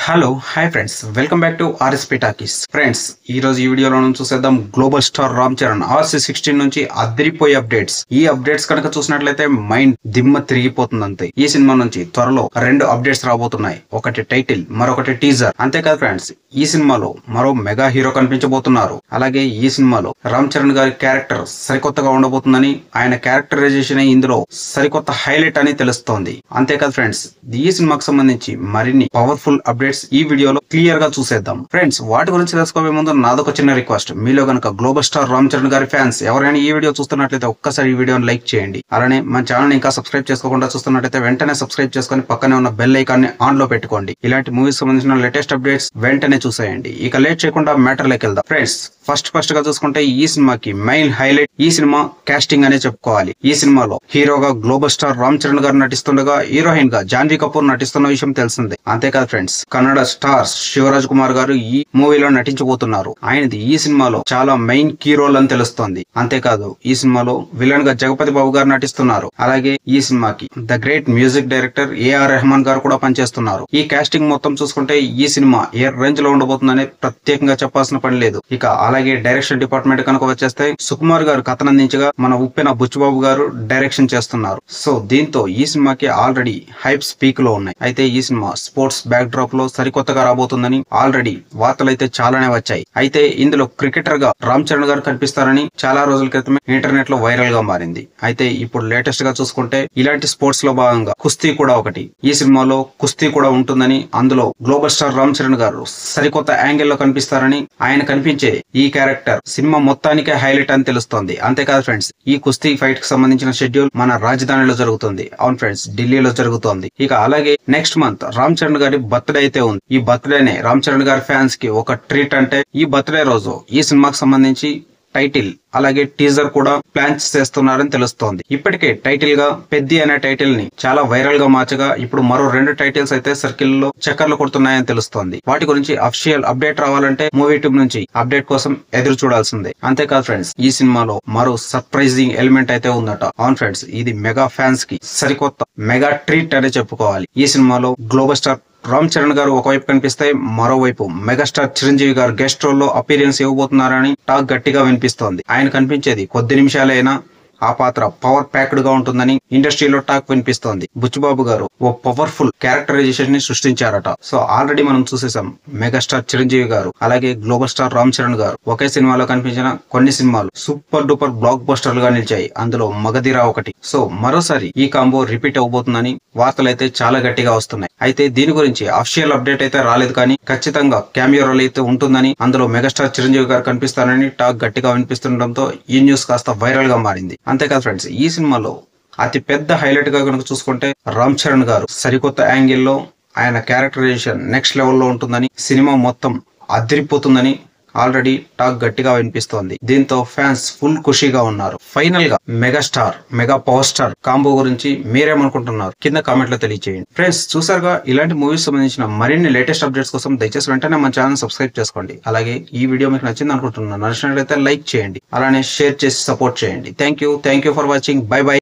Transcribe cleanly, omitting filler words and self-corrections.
Hello hi friends, welcome back to RSP talkies. Friends, ఈ రోజు ఈ వీడియోలో చూసేద్దాం global star Ram Charan RC16 నుంచి అదిరిపోయే అప్డేట్స్. ఈ అప్డేట్స్ కనుక చూసినట్లయితే మైండ్ దిమ్మ తిరిగిపోతుంది. అంతే, ఈ సినిమా నుంచి త్వరలో 2 అప్డేట్స్ రాబోతున్నాయి. ఒకటి టైటిల్, మరొకటి టీజర్. అంతేకాదు ఫ్రెండ్స్, ఈ సినిమాలో మరో మెగా హీరో కనిపించబోతున్నారు. అలాగే ఈ సినిమాలో రామ్ చరణ్ గారి క్యారెక్టర్ సరికొత్తగా ఉండబోతుందని, ఆయన క్యారెక్టరైజేషన్ ఇందులో సరికొత్త హైలైట్ అని తెలుస్తోంది. అంతేకాదు ఫ్రెండ్స్, ఈ సినిమాకు సంబంధించి మరిన్ని పవర్ఫుల్ అప్డేట్స్ ఈ వీడియోలో క్లియర్ గా చూసేద్దాం. ఫ్రెండ్స్, వాటి గురించి తెలుసుకోవే ముందు నాదొక చిన్న రిక్వెస్ట్. మీలో గనక గ్లోబల్ స్టార్ రామ్ చరణ్ గారి ఫ్యాన్స్ ఎవరైనా ఈ వీడియో చూస్తున్నట్లయితే ఒక్కసారి ఈ వీడియోని లైక్ చేయండి. అలానే మన ఛానల్ ఇంకా సబ్స్క్రైబ్ చేసుకోకుండా చూస్తున్నట్లయితే వెంటనే సబ్స్క్రైబ్ చేసుకుని పక్కనే ఉన్న బెల్ ఐకాన్ ని ఆన్ లో పెట్టుకోండి. ఇలాంటి మూవీస్ సంబంధించిన లేటెస్ట్ అప్డేట్స్ వెంటనే చూసేయండి. ఇక లేట్ చేయకుండా మ్యాటర్ లోకి వెళ్దాం. ఫ్రెండ్స్, ఫస్ట్ గా చూసుకుంటే ఈ సినిమాకి మెయిన్ హైలైట్ ఈ సినిమా కాస్టింగ్ అనే చెప్పుకోవాలి. ఈ సినిమాలో హీరోగా గ్లోబల్ స్టార్ రామ్ చరణ్ గారు నటిస్తుండగా, హీరోయిన్ గా జాన్వీ కపూర్ నటిస్తున్న విషయం తెలిసిందే. అంతేకాదు ఫ్రెండ్స్, కన్నడ స్టార్ శివరాజ్ కుమార్ గారు ఈ మూవీలో నటించబోతున్నారు. ఆయనది ఈ సినిమాలో చాలా మెయిన్ కీ రోల్ అని తెలుస్తోంది. అంతేకాదు, ఈ సినిమాలో విలన్ గా జగపతి బాబు గారు నటిస్తున్నారు. అలాగే ఈ సినిమాకి the great music director AR Rahman గారు కూడా పనిచేస్తున్నారు. ఈ కాస్టింగ్ మొత్తం చూసుకుంటే ఈ సినిమా ఏ రేంజ్ లో ఉండబోతుందనే ప్రత్యేకంగా చెప్పాల్సిన పని లేదు. ఇక అలాగే డైరెక్షన్ డిపార్ట్మెంట్ కనుక వచ్చేస్తే సుకుమార్ గారు కథనందించగా, మన ఉప్పెన బుచ్చిబాబు గారు డైరెక్షన్ చేస్తున్నారు. సో దీంతో ఈ సినిమాకి ఆల్రెడీ హైప్స్ పీక్ లో ఉన్నాయి. అయితే ఈ సినిమా స్పోర్ట్స్ బ్యాక్ డ్రాప్ లో సరికొత్తగా రాబోతుందని ఆల్రెడీ వార్తలైతే చాలానే వచ్చాయి. అయితే ఇందులో క్రికెటర్ గా రామ్ చరణ్ గారు కనిపిస్తారని చాలా రోజుల క్రితమే ఇంటర్నెట్ లో వైరల్ గా మారింది. అయితే ఇప్పుడు లేటెస్ట్ గా చూసుకుంటే ఇలాంటి స్పోర్ట్స్ లో భాగంగా కుస్తీ కూడా ఒకటి. ఈ సినిమాలో కుస్తీ కూడా ఉంటుందని, అందులో గ్లోబల్ స్టార్ రామ్ చరణ్ గారు సరికొత్త యాంగిల్ లో కనిపిస్తారని, ఆయన కనిపించే ఈ క్యారెక్టర్ సినిమా మొత్తానికే హైలైట్ అని తెలుస్తోంది. అంతేకాదు ఫ్రెండ్స్, ఈ కుస్తీ ఫైట్ కి సంబంధించిన షెడ్యూల్ మన రాజధానిలో జరుగుతుంది. అవును ఫ్రెండ్స్, ఢిల్లీలో జరుగుతోంది. ఇక అలాగే నెక్స్ట్ మంత్ రామ్ చరణ్ గారి బర్త్డే అయితే ఉంది. ఈ బర్త్డేనే రామ్ చరణ్ గారి ఫ్యాన్స్ కి ఒక ట్రీట్. అంటే ఈ బర్త్డే రోజు ఈ సినిమాకి సంబంధించి టైటిల్ అలాగే టీజర్ కూడా ప్లాన్స్ చేస్తున్నారని తెలుస్తోంది. ఇప్పటికే టైటిల్ గా పెద్ది అనే టైటిల్ ని చాలా వైరల్ గా మార్చగా, ఇప్పుడు మరో 2 టైటిల్స్ అయితే సర్కిల్ లో చక్కర్లు కొడుతున్నాయని తెలుస్తోంది. వాటి గురించి అఫీషియల్ అప్డేట్ రావాలంటే మూవీ ట్యూబ్ నుంచి అప్డేట్ కోసం ఎదురు చూడాల్సిందే. అంతేకాదు ఫ్రెండ్స్, ఈ సినిమాలో మరో సర్ప్రైజింగ్ ఎలిమెంట్ అయితే ఉందట. అవును ఫ్రెండ్స్, ఇది మెగా ఫ్యాన్స్ కి సరికొత్త మెగా ట్రీట్ అనే చెప్పుకోవాలి. ఈ సినిమాలో గ్లోబల్ స్టార్ రామ్ చరణ్ గారు ఒకవైపు కనిపిస్తే, మరోవైపు మెగాస్టార్ చిరంజీవి గారు గెస్ట్ రోల్ లో అపీరియన్స్ ఇవ్వబోతున్నారని టాక్ గట్టిగా వినిపిస్తోంది. ఆయన కనిపించేది కొద్ది నిమిషాలైనా ఆ పాత్ర పవర్ ప్యాక్డ్ గా ఉంటుందని ఇండస్ట్రీలో టాక్ వినిపిస్తోంది. బుచ్చిబాబు గారు ఓ పవర్ఫుల్ క్యారెక్టరైజేషన్ ని సృష్టించారట. సో ఆల్రెడీ మనం చూసేసాం మెగాస్టార్ చిరంజీవి గారు అలాగే గ్లోబల్ స్టార్ రామ్ చరణ్ గారు ఒకే సినిమాలో కనిపించిన కొన్ని సినిమాలు సూపర్ డూపర్ బ్లాక్ బస్టర్లుగా నిలిచాయి. అందులో మగధీర ఒకటి. సో మరోసారి ఈ కాంబో రిపీట్ అవబోతుందని వార్తలైతే చాలా గట్టిగా వస్తున్నాయి. అయితే దీని గురించి అఫీషియల్ అప్డేట్ అయితే రాలేదు, కానీ ఖచ్చితంగా క్యామియో రోల్ అయితే ఉంటుందని, అందులో మెగాస్టార్ చిరంజీవి గారు కనిపిస్తారని టాక్ గట్టిగా వినిపిస్తుండటంతో ఈ న్యూస్ కాస్త వైరల్ గా మారింది. అంతేకాదు ఫ్రెండ్స్, ఈ సినిమాలో అతి పెద్ద హైలైట్ గా కనుక చూసుకుంటే రామ్ చరణ్ గారు సరికొత్త యాంగిల్లో ఆయన క్యారెక్టరైజేషన్ నెక్స్ట్ లెవెల్లో ఉంటుందని, సినిమా మొత్తం అదిరిపోతుందని ఆల్రెడీ టాక్ గట్టిగా వినిపిస్తోంది. దీంతో ఫ్యాన్స్ ఫుల్ ఖుషీగా ఉన్నారు. ఫైనల్ గా megastar mega power star combo గురించి మీరేమనుకుంటున్నారు కింద కామెంట్ లో తెలియజేయండి. ఫ్రెండ్స్, చూసారుగా, ఇలాంటి మూవీస్ సంబంధించిన మరిన్ని లేటెస్ట్ అప్డేట్స్ కోసం దయచేసి వెంటనే మన ఛానల్ సబ్స్క్రైబ్ చేసుకోండి. అలాగే ఈ వీడియో మీకు నచ్చింది అనుకుంటున్నాను. నచ్చినట్లయితే లైక్ చేయండి, అలానే షేర్ చేసి సపోర్ట్ చేయండి. Thank you for watching. By by.